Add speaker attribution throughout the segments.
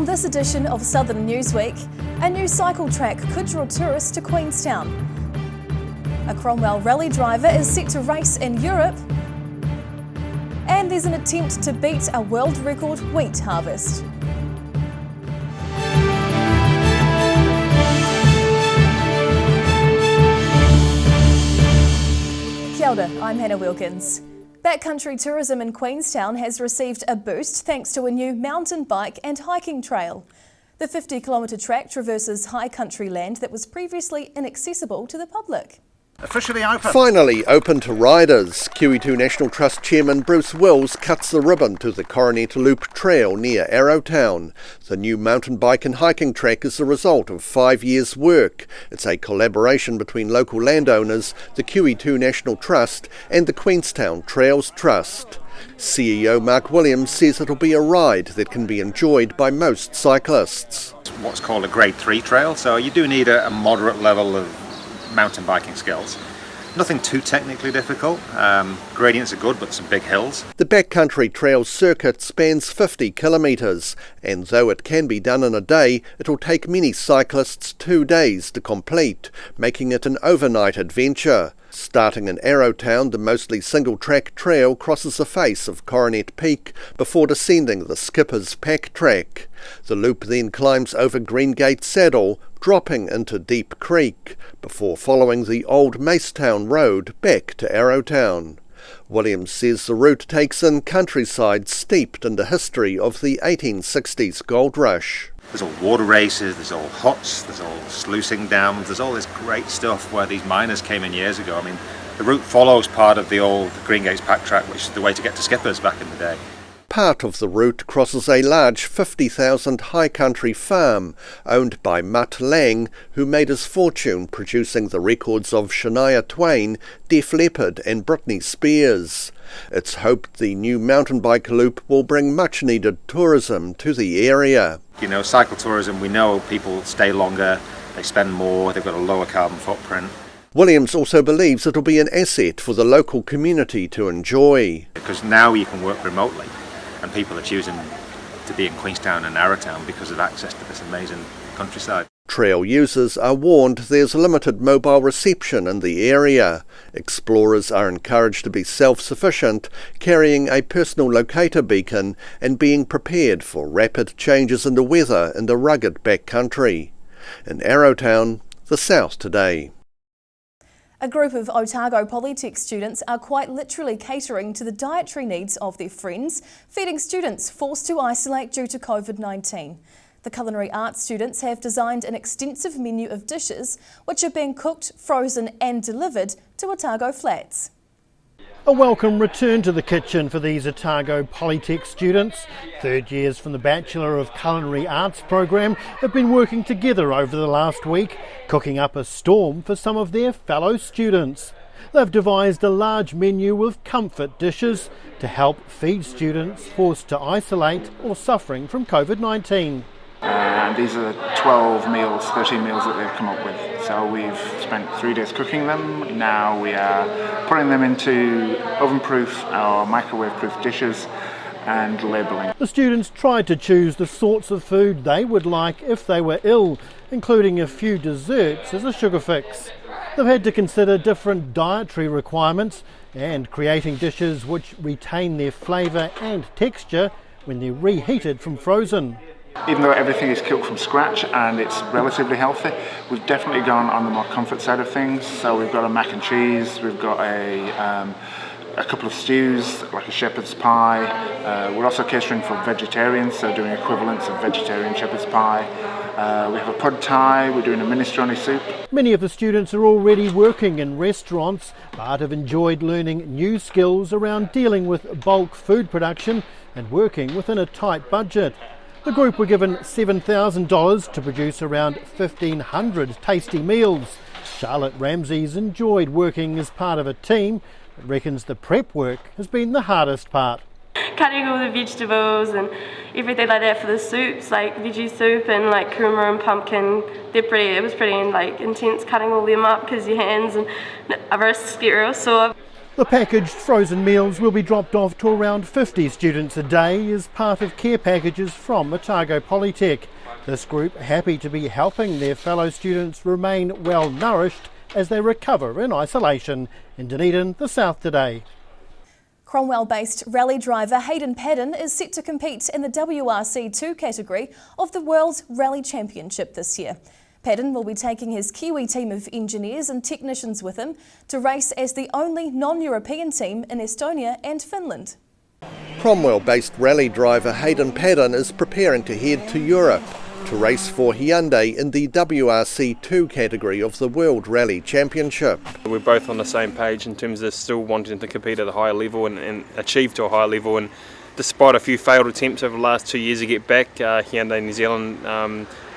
Speaker 1: On this edition of Southern Newsweek, a new cycle track could draw tourists to Queenstown. A Cromwell rally driver is set to race in Europe. And there's an attempt to beat a world record wheat harvest. Kia ora, I'm Hannah Wilkins. Backcountry tourism in Queenstown has received a boost thanks to a new mountain bike and hiking trail. The 50-kilometre track traverses high country land that was previously inaccessible to the public.
Speaker 2: Officially open.
Speaker 3: Finally open to riders. QE2 National Trust Chairman Bruce Wills cuts the ribbon to the Coronet Loop Trail near Arrowtown. The new mountain bike and hiking track is the result of 5 years' work. It's a collaboration between local landowners, the QE2 National Trust and the Queenstown Trails Trust. CEO Mark Williams says it'll be a ride that can be enjoyed by most cyclists.
Speaker 2: It's what's called a grade 3 trail, so you do need a moderate level of mountain biking skills. Nothing too technically difficult. Gradients are good, but some big hills.
Speaker 3: The backcountry trail circuit spans 50 kilometres, and though it can be done in a day, it'll take many cyclists 2 days to complete, making it an overnight adventure. Starting in Arrowtown, the mostly single-track trail crosses the face of Coronet Peak before descending the Skipper's Pack Track. The loop then climbs over Greengate Saddle, dropping into Deep Creek, before following the old Macetown Road back to Arrowtown. Williams says the route takes in countryside steeped in the history of the 1860s gold rush.
Speaker 2: There's all water races, there's all huts, there's all sluicing dams, there's all this great stuff where these miners came in years ago. I mean, the route follows part of the old Greengate's Pack Track, which is the way to get to Skipper's back in the day.
Speaker 3: Part of the route crosses a large 50,000 high country farm owned by Mutt Lang, who made his fortune producing the records of Shania Twain, Def Leppard and Britney Spears. It's hoped the new mountain bike loop will bring much needed tourism to the area.
Speaker 2: You know, cycle tourism, we know people stay longer, they spend more, they've got a lower carbon footprint.
Speaker 3: Williams also believes it'll be an asset for the local community to enjoy.
Speaker 2: Because now you can work remotely, and people are choosing to be in Queenstown and Arrowtown because of access to this amazing countryside.
Speaker 3: Trail users are warned there's limited mobile reception in the area. Explorers are encouraged to be self-sufficient, carrying a personal locator beacon and being prepared for rapid changes in the weather in the rugged backcountry. In Arrowtown, the South Today.
Speaker 1: A group of Otago Polytech students are quite literally catering to the dietary needs of their friends, feeding students forced to isolate due to COVID-19. The culinary arts students have designed an extensive menu of dishes which are being cooked, frozen and delivered to Otago flats.
Speaker 4: A welcome return to the kitchen for these Otago Polytech students. Third years from the Bachelor of Culinary Arts program have been working together over the last week, cooking up a storm for some of their fellow students. They've devised a large menu of comfort dishes to help feed students forced to isolate or suffering from COVID-19.
Speaker 5: These are 12 meals, 13 meals that they've come up with. So we've spent 3 days cooking them. Now we are putting them into oven-proof or microwave-proof dishes and labelling.
Speaker 4: The students tried to choose the sorts of food they would like if they were ill, including a few desserts as a sugar fix. They've had to consider different dietary requirements and creating dishes which retain their flavour and texture when they're reheated from frozen.
Speaker 5: Even though everything is cooked from scratch and it's relatively healthy, we've definitely gone on the more comfort side of things. So we've got a mac and cheese, we've got a couple of stews, like a shepherd's pie. We're also catering for vegetarians, so doing equivalents of vegetarian shepherd's pie. We have a pad thai, we're doing a minestrone soup.
Speaker 4: Many of the students are already working in restaurants, but have enjoyed learning new skills around dealing with bulk food production and working within a tight budget. The group were given $7,000 to produce around 1,500 tasty meals. Charlotte Ramsey's enjoyed working as part of a team, but reckons the prep work has been the hardest part.
Speaker 6: Cutting all the vegetables and everything like that for the soups, like veggie soup and like kurma and pumpkin. It was pretty like intense cutting all them up because your hands and our wrists get real sore.
Speaker 4: The packaged frozen meals will be dropped off to around 50 students a day as part of care packages from Otago Polytech. This group happy to be helping their fellow students remain well nourished as they recover in isolation. In Dunedin, the South Today.
Speaker 1: Cromwell-based rally driver Hayden Paddon is set to compete in the WRC2 category of the World Rally Championship this year. Paddon will be taking his Kiwi team of engineers and technicians with him to race as the only non-European team in Estonia and Finland.
Speaker 3: Cromwell-based rally driver Hayden Paddon is preparing to head to Europe to race for Hyundai in the WRC2 category of the World Rally Championship.
Speaker 7: We're both on the same page in terms of still wanting to compete at a higher level and achieve to a higher level. And despite a few failed attempts over the last 2 years to get back, Hyundai New Zealand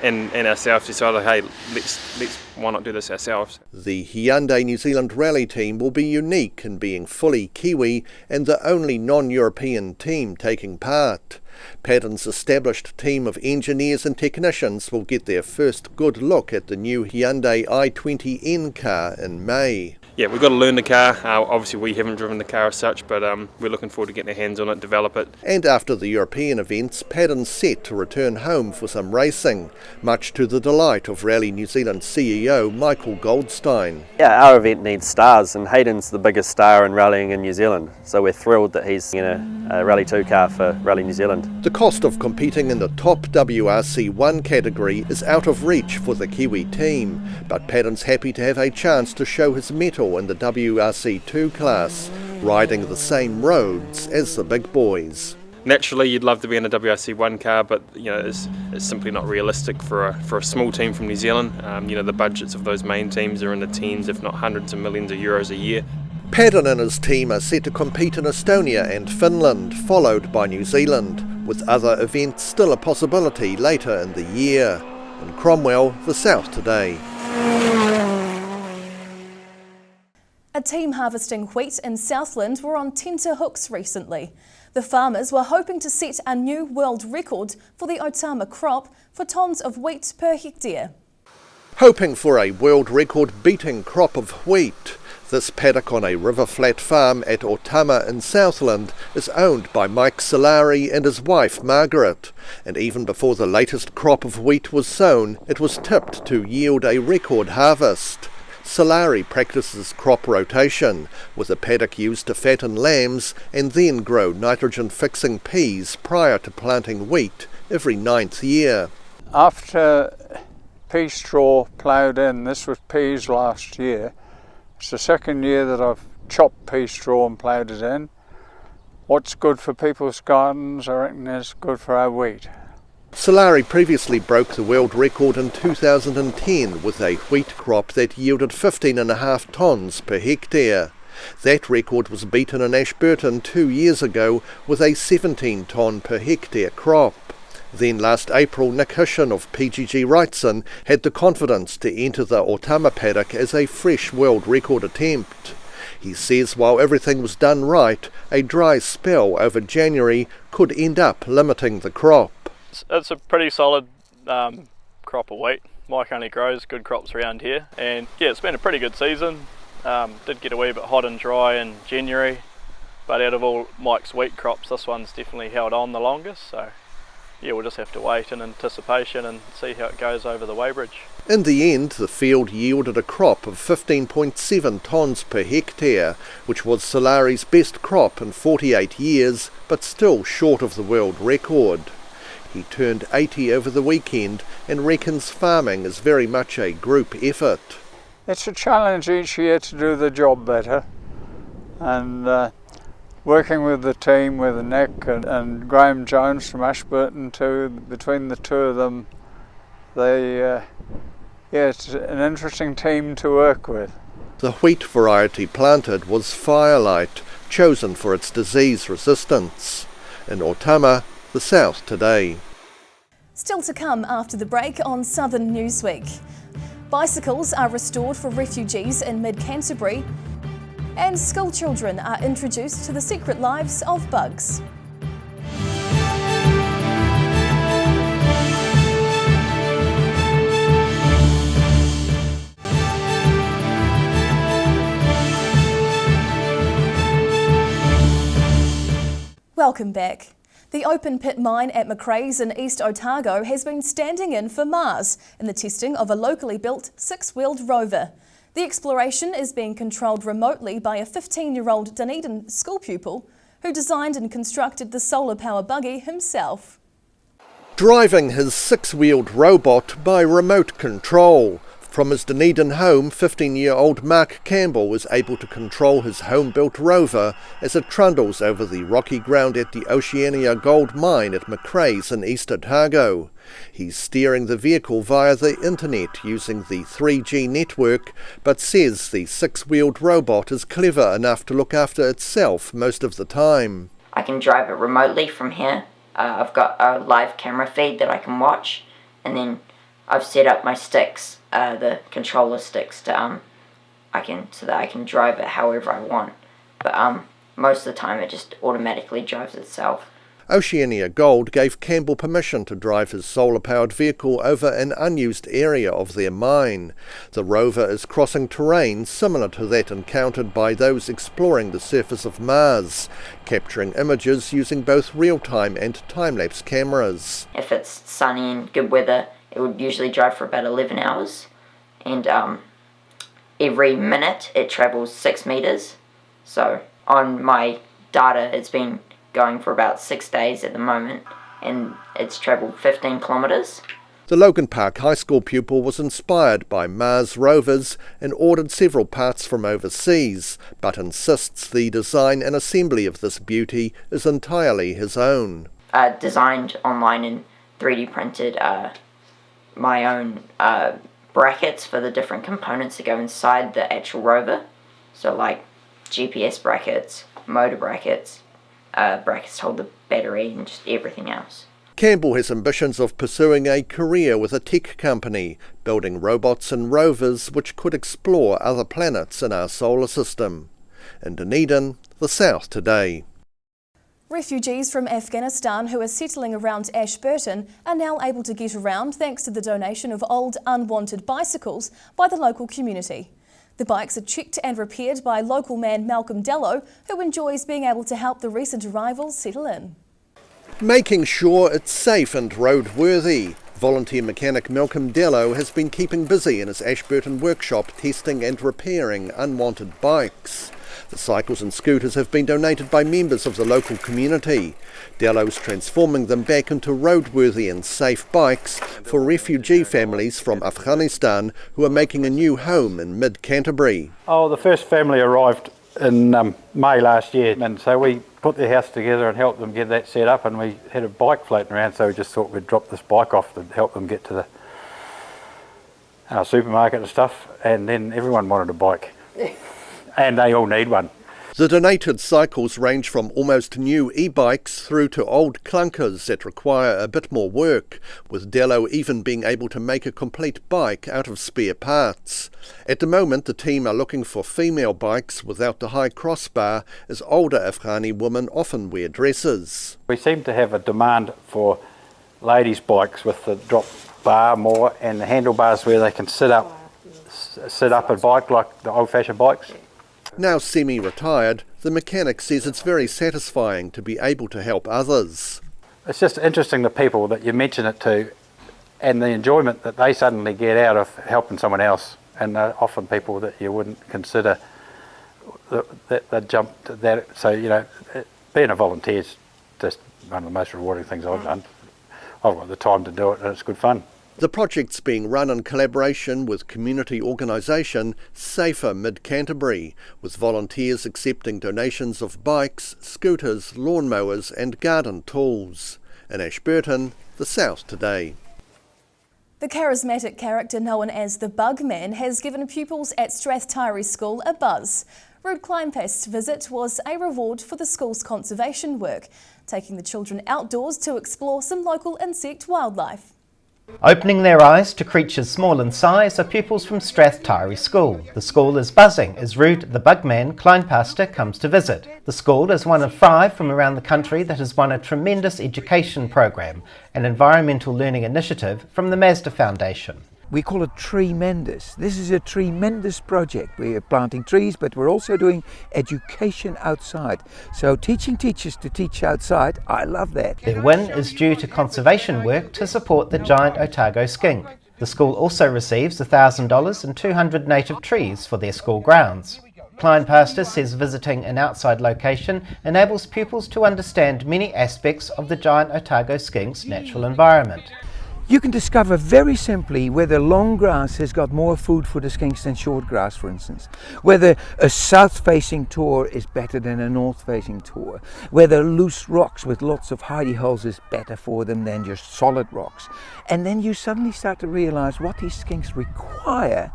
Speaker 7: and ourselves decided, hey, let's why not do this ourselves?
Speaker 3: The Hyundai New Zealand rally team will be unique in being fully Kiwi and the only non-European team taking part. Paddon's established team of engineers and technicians will get their first good look at the new Hyundai i20N car in May.
Speaker 7: Yeah, we've got to learn the car. Obviously we haven't driven the car as such, but we're looking forward to getting our hands on it, develop it.
Speaker 3: And after the European events, Paddon's set to return home for some racing, much to the delight of Rally New Zealand CEO Michael Goldstein.
Speaker 8: Yeah, our event needs stars, and Hayden's the biggest star in rallying in New Zealand, so we're thrilled that he's in a Rally 2 car for Rally New Zealand.
Speaker 3: The cost of competing in the top WRC1 category is out of reach for the Kiwi team, but Paddon's happy to have a chance to show his mettle in the WRC2 class, riding the same roads as the big boys.
Speaker 7: Naturally, you'd love to be in a WRC1 car, but it's simply not realistic for a small team from New Zealand. The budgets of those main teams are in the tens, if not hundreds of millions of euros a year.
Speaker 3: Paddon and his team are set to compete in Estonia and Finland, followed by New Zealand, with other events still a possibility later in the year. In Cromwell, the South Today.
Speaker 1: A team harvesting wheat in Southland were on tenterhooks recently. The farmers were hoping to set a new world record for the Otama crop for tonnes of wheat per hectare.
Speaker 3: Hoping for a world record-beating crop of wheat, this paddock on a river-flat farm at Otama in Southland is owned by Mike Solari and his wife Margaret, and even before the latest crop of wheat was sown, it was tipped to yield a record harvest. Solari practices crop rotation, with the paddock used to fatten lambs and then grow nitrogen-fixing peas prior to planting wheat every 9th year.
Speaker 9: After pea straw ploughed in, this was peas last year, it's the second year that I've chopped pea straw and ploughed it in. What's good for people's gardens, I reckon, is good for our wheat.
Speaker 3: Solari previously broke the world record in 2010 with a wheat crop that yielded 15.5 tonnes per hectare. That record was beaten in Ashburton 2 years ago with a 17 tonne per hectare crop. Then last April, Nick Hishin of PGG Wrightson had the confidence to enter the Otama paddock as a fresh world record attempt. He says while everything was done right, a dry spell over January could end up limiting the crop.
Speaker 10: It's a pretty solid crop of wheat. Mike only grows good crops around here, and yeah, it's been a pretty good season. Did get a wee bit hot and dry in January, but out of all Mike's wheat crops, this one's definitely held on the longest, so yeah, we'll just have to wait in anticipation and see how it goes over the weighbridge.
Speaker 3: In the end, the field yielded a crop of 15.7 tonnes per hectare, which was Solari's best crop in 48 years, but still short of the world record. He turned 80 over the weekend and reckons farming is very much a group effort.
Speaker 9: It's a challenge each year to do the job better, and working with the team, with Nick and Graham Jones from Ashburton too, between the two of them, it's an interesting team to work with.
Speaker 3: The wheat variety planted was Firelight, chosen for its disease resistance. In Otama, the South Today.
Speaker 1: Still to come after the break on Southern Newsweek. Bicycles are restored for refugees in mid-Canterbury, and school children are introduced to the secret lives of bugs. Welcome back. The open pit mine at Macraes in East Otago has been standing in for Mars in the testing of a locally built six-wheeled rover. The exploration is being controlled remotely by a 15-year-old Dunedin school pupil who designed and constructed the solar power buggy himself.
Speaker 3: Driving his six-wheeled robot by remote control. From his Dunedin home, 15-year-old Mark Campbell was able to control his home-built rover as it trundles over the rocky ground at the Oceania gold mine at Macraes in East Otago. He's steering the vehicle via the internet using the 3G network, but says the six-wheeled robot is clever enough to look after itself most of the time.
Speaker 11: I can drive it remotely from here. I've got a live camera feed that I can watch, and then I've set up my sticks, the controller sticks, to so that I can drive it however I want. But most of the time it just automatically drives itself.
Speaker 3: Oceania Gold gave Campbell permission to drive his solar-powered vehicle over an unused area of their mine. The rover is crossing terrain similar to that encountered by those exploring the surface of Mars, capturing images using both real-time and time-lapse cameras.
Speaker 11: If it's sunny and good weather, it would usually drive for about 11 hours, and every minute it travels 6 meters. So on my data it's been going for about 6 days at the moment, and it's travelled 15 kilometres.
Speaker 3: The Logan Park High School pupil was inspired by Mars rovers and ordered several parts from overseas, but insists the design and assembly of this beauty is entirely his own.
Speaker 11: Designed online and 3D printed my own brackets for the different components that go inside the actual rover. So like GPS brackets, motor brackets, brackets to hold the battery, and just everything else.
Speaker 3: Campbell has ambitions of pursuing a career with a tech company, building robots and rovers which could explore other planets in our solar system. In Dunedin, the South Today.
Speaker 1: Refugees from Afghanistan who are settling around Ashburton are now able to get around thanks to the donation of old unwanted bicycles by the local community. The bikes are checked and repaired by local man Malcolm Dello, who enjoys being able to help the recent arrivals settle in.
Speaker 3: Making sure it's safe and roadworthy. Volunteer mechanic Malcolm Dello has been keeping busy in his Ashburton workshop testing and repairing unwanted bikes. The cycles and scooters have been donated by members of the local community. Dello's transforming them back into roadworthy and safe bikes for refugee families from Afghanistan who are making a new home in mid-Canterbury.
Speaker 12: Oh, the first family arrived in May last year, and so we put their house together and helped them get that set up, and we had a bike floating around, so we just thought we'd drop this bike off to help them get to our supermarket and stuff, and then everyone wanted a bike. And they all need one.
Speaker 3: The donated cycles range from almost new e-bikes through to old clunkers that require a bit more work, with Dello even being able to make a complete bike out of spare parts. At the moment, the team are looking for female bikes without the high crossbar, as older Afghani women often wear dresses.
Speaker 12: We seem to have a demand for ladies' bikes with the drop bar more, and the handlebars where they can sit up a bike like the old-fashioned bikes.
Speaker 3: Now semi-retired, the mechanic says it's very satisfying to be able to help others.
Speaker 12: It's just interesting, the people that you mention it to and the enjoyment that they suddenly get out of helping someone else, and they're often people that you wouldn't consider that jump to that. So, you know, being a volunteer is just one of the most rewarding things I've done. I've got the time to do it, and it's good fun.
Speaker 3: The project's being run in collaboration with community organisation Safer Mid-Canterbury, with volunteers accepting donations of bikes, scooters, lawnmowers and garden tools. In Ashburton, the South Today.
Speaker 1: The charismatic character known as the Bugman has given pupils at Strathtyre School a buzz. Ruud Kleinpast's visit was a reward for the school's conservation work, taking the children outdoors to explore some local insect wildlife.
Speaker 13: Opening their eyes to creatures small in size are pupils from Strathtyre School. The school is buzzing as Ruud the Bugman Kleinpast comes to visit. The school is one of 5 from around the country that has won a tremendous education program, an environmental learning initiative from the Mazda Foundation.
Speaker 14: We call it Tremendous. This is a tremendous project. We are planting trees, but we're also doing education outside. So teaching teachers to teach outside, I love that.
Speaker 13: Their win is due to conservation work to support the giant Otago skink. The school also receives $1,000 and 200 native trees for their school grounds. Klein Pastor says visiting an outside location enables pupils to understand many aspects of the giant Otago skink's natural environment.
Speaker 14: You can discover very simply whether long grass has got more food for the skinks than short grass, for instance. Whether a south-facing tor is better than a north-facing tor. Whether loose rocks with lots of hidey holes is better for them than just solid rocks. And then you suddenly start to realize what these skinks require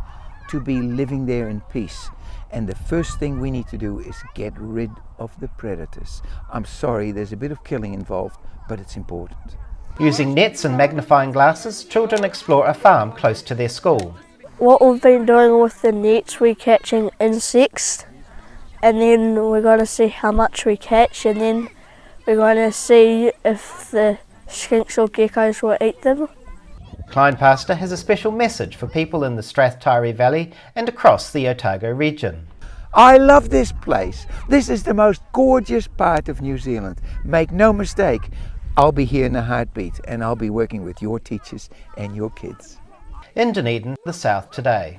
Speaker 14: to be living there in peace. And the first thing we need to do is get rid of the predators. I'm sorry, there's a bit of killing involved, but it's important.
Speaker 13: Using nets and magnifying glasses, children explore a farm close to their school.
Speaker 15: What we've been doing with the nets, we're catching insects, and then we're going to see how much we catch, and then we're going to see if the skinks or geckos will eat them.
Speaker 13: Klein Pastor has a special message for people in the Strathtyre Valley and across the Otago region.
Speaker 14: I love this place. This is the most gorgeous part of New Zealand. Make no mistake, I'll be here in a heartbeat, and I'll be working with your teachers and your kids.
Speaker 13: In Dunedin, the South Today.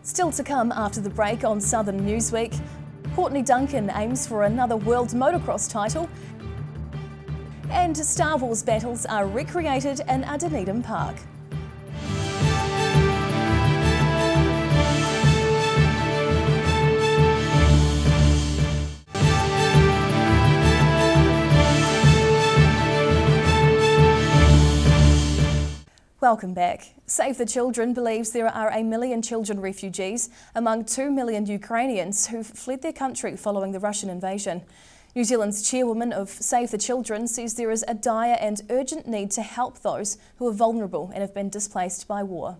Speaker 1: Still to come after the break on Southern Newsweek, Courtney Duncan aims for another World Motocross title, and Star Wars battles are recreated in a Dunedin park. Welcome back. Save the Children believes there are 1 million children refugees among 2 million Ukrainians who've fled their country following the Russian invasion. New Zealand's chairwoman of Save the Children says there is a dire and urgent need to help those who are vulnerable and have been displaced by war.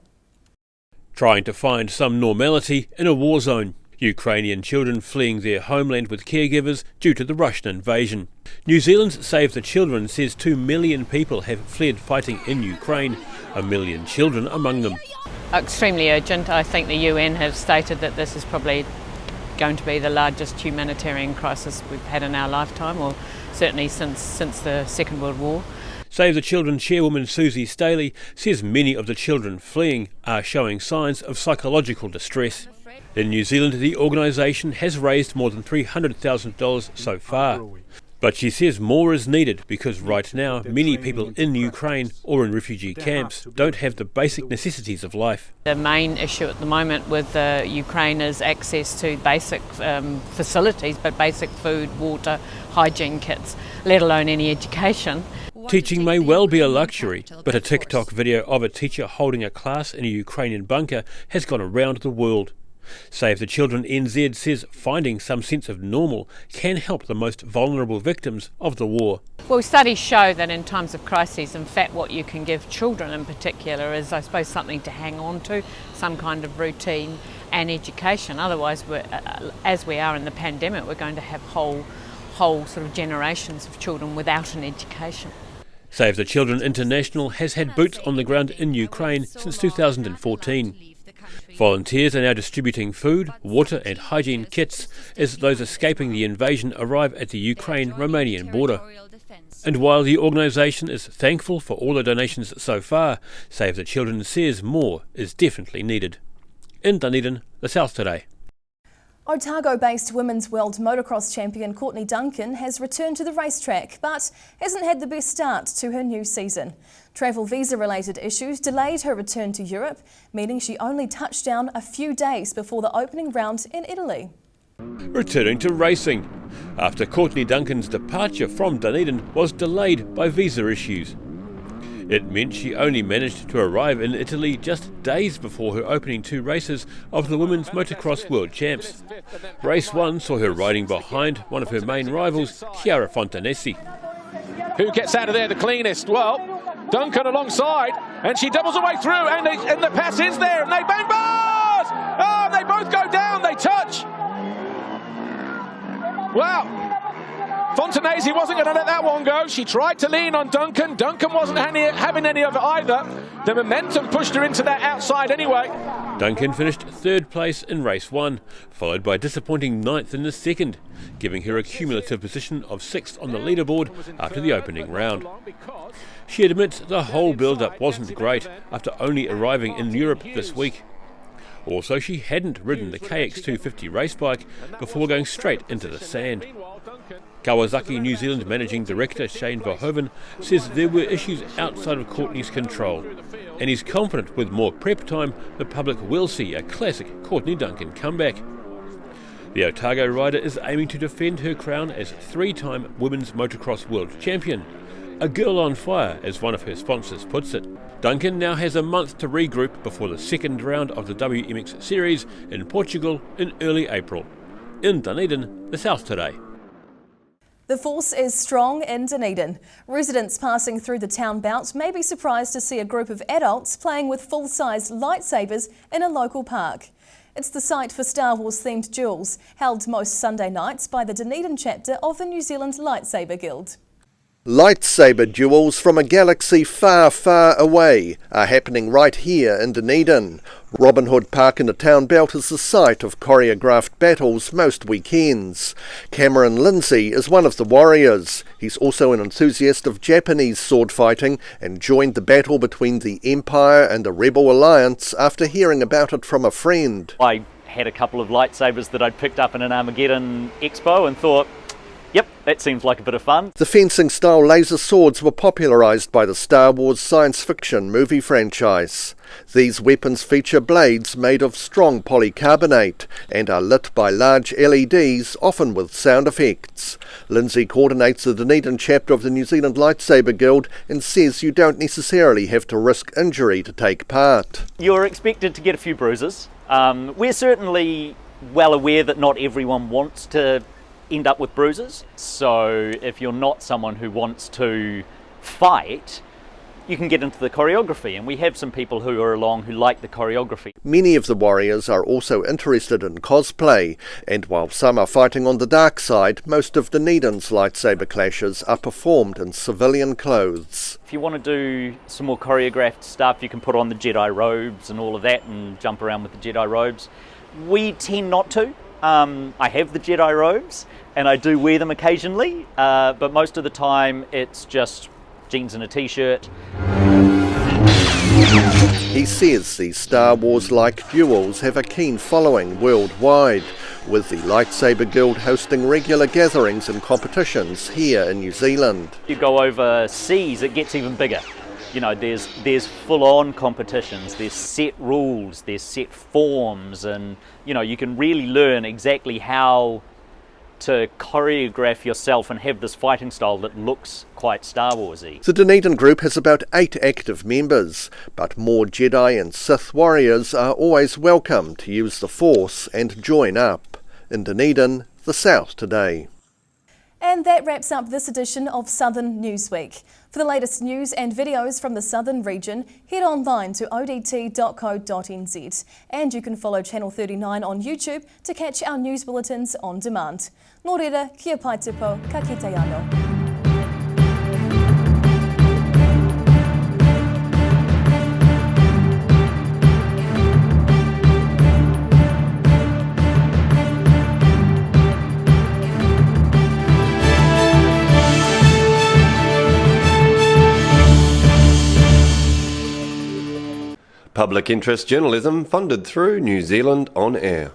Speaker 16: Trying to find some normality in a war zone. Ukrainian children fleeing their homeland with caregivers due to the Russian invasion. New Zealand's Save the Children says 2 million people have fled fighting in Ukraine, 1 million children among them.
Speaker 17: Extremely urgent. I think the UN have stated that this is probably going to be the largest humanitarian crisis we've had in our lifetime, or certainly since the Second World War.
Speaker 16: Save the Children chairwoman Susie Staley says many of the children fleeing are showing signs of psychological distress. In New Zealand, the organisation has raised more than $300,000 so far. But she says more is needed because right now many people in Ukraine or in refugee camps don't have the basic necessities of life.
Speaker 17: The main issue at the moment with Ukraine is access to basic facilities, but basic food, water, hygiene kits, let alone any education.
Speaker 16: Teaching may well be a luxury, but a TikTok video of a teacher holding a class in a Ukrainian bunker has gone around the world. Save the Children NZ says finding some sense of normal can help the most vulnerable victims of the war.
Speaker 17: Well, studies show that in times of crises, in fact, what you can give children in particular is, I suppose, something to hang on to, some kind of routine and education. Otherwise, as we are in the pandemic, we're going to have whole sort of generations of children without an education.
Speaker 16: Save the Children International has had boots on the ground in Ukraine since 2014. Volunteers are now distributing food, water and hygiene kits as those escaping the invasion arrive at the Ukraine-Romanian border. And while the organisation is thankful for all the donations so far, Save the Children says more is definitely needed. In Dunedin, the South Today.
Speaker 1: Otago-based women's world motocross champion Courtney Duncan has returned to the racetrack but hasn't had the best start to her new season. Travel visa-related issues delayed her return to Europe, meaning she only touched down a few days before the opening round in Italy.
Speaker 16: Returning to racing, after Courtney Duncan's departure from Dunedin was delayed by visa issues. It meant she only managed to arrive in Italy just days before her opening 2 races of the Women's Motocross World Champs. Race 1 saw her riding behind one of her main rivals, Chiara Fontanesi.
Speaker 18: Who gets out of there the cleanest? Well, Duncan alongside, and she doubles her way through, and the pass is there, and they bang bars! Oh, they both go down, they touch! Wow! Fontanesi wasn't going to let that one go. She tried to lean on Duncan. Duncan wasn't having any of it either. The momentum pushed her into that outside anyway.
Speaker 16: Duncan finished third place in race 1, followed by a disappointing 9th in the second, giving her a cumulative position of 6th on the leaderboard after the opening round. She admits the whole build-up wasn't great after only arriving in Europe this week. Also, she hadn't ridden the KX250 race bike before going straight into the sand. Kawasaki New Zealand Managing Director Shane Verhoeven says there were issues outside of Courtney's control, and he's confident with more prep time the public will see a classic Courtney Duncan comeback. The Otago rider is aiming to defend her crown as 3-time Women's Motocross World Champion. A girl on fire, as one of her sponsors puts it. Duncan now has a month to regroup before the second round of the WMX Series in Portugal in early April. In Dunedin, the South Today.
Speaker 1: The force is strong in Dunedin. Residents passing through the town bout may be surprised to see a group of adults playing with full-sized lightsabers in a local park. It's the site for Star Wars-themed duels, held most Sunday nights by the Dunedin chapter of the New Zealand Lightsaber Guild.
Speaker 3: Lightsaber duels from a galaxy far, far away are happening right here in Dunedin. Robin Hood Park in the town belt is the site of choreographed battles most weekends. Cameron Lindsay is one of the warriors. He's also an enthusiast of Japanese sword fighting and joined the battle between the Empire and the Rebel Alliance after hearing about it from a friend.
Speaker 19: I had a couple of lightsabers that I'd picked up in an Armageddon expo and thought, yep, that seems like a bit of fun.
Speaker 3: The fencing-style laser swords were popularised by the Star Wars science fiction movie franchise. These weapons feature blades made of strong polycarbonate and are lit by large LEDs, often with sound effects. Lindsay coordinates the Dunedin chapter of the New Zealand Lightsaber Guild and says you don't necessarily have to risk injury to take part.
Speaker 19: You're expected to get a few bruises. We're certainly well aware that not everyone wants to end up with bruises, so if you're not someone who wants to fight, you can get into the choreography, and we have some people who are along who like the choreography.
Speaker 3: Many of the warriors are also interested in cosplay, and while some are fighting on the dark side, most of Dunedin's lightsaber clashes are performed in civilian clothes.
Speaker 19: If you want to do some more choreographed stuff, you can put on the Jedi robes and all of that and jump around with the Jedi robes. We tend not to. I have the Jedi robes and I do wear them occasionally, but most of the time it's just jeans and a t-shirt.
Speaker 3: He says these Star Wars-like duels have a keen following worldwide, with the Lightsaber Guild hosting regular gatherings and competitions here in New Zealand.
Speaker 19: You go overseas, it gets even bigger. You know, there's full-on competitions, there's set rules, there's set forms, and you know, you can really learn exactly how to choreograph yourself and have this fighting style that looks quite Star Warsy.
Speaker 3: The Dunedin group has about 8 active members, but more Jedi and Sith warriors are always welcome to use the Force and join up. In Dunedin, the South Today.
Speaker 1: And that wraps up this edition of Southern Newsweek. For the latest news and videos from the Southern region, head online to odt.co.nz. And you can follow Channel 39 on YouTube to catch our news bulletins on demand. Nō reira, kia pai te pau, ka kite anō.
Speaker 20: Public interest journalism funded through New Zealand On Air.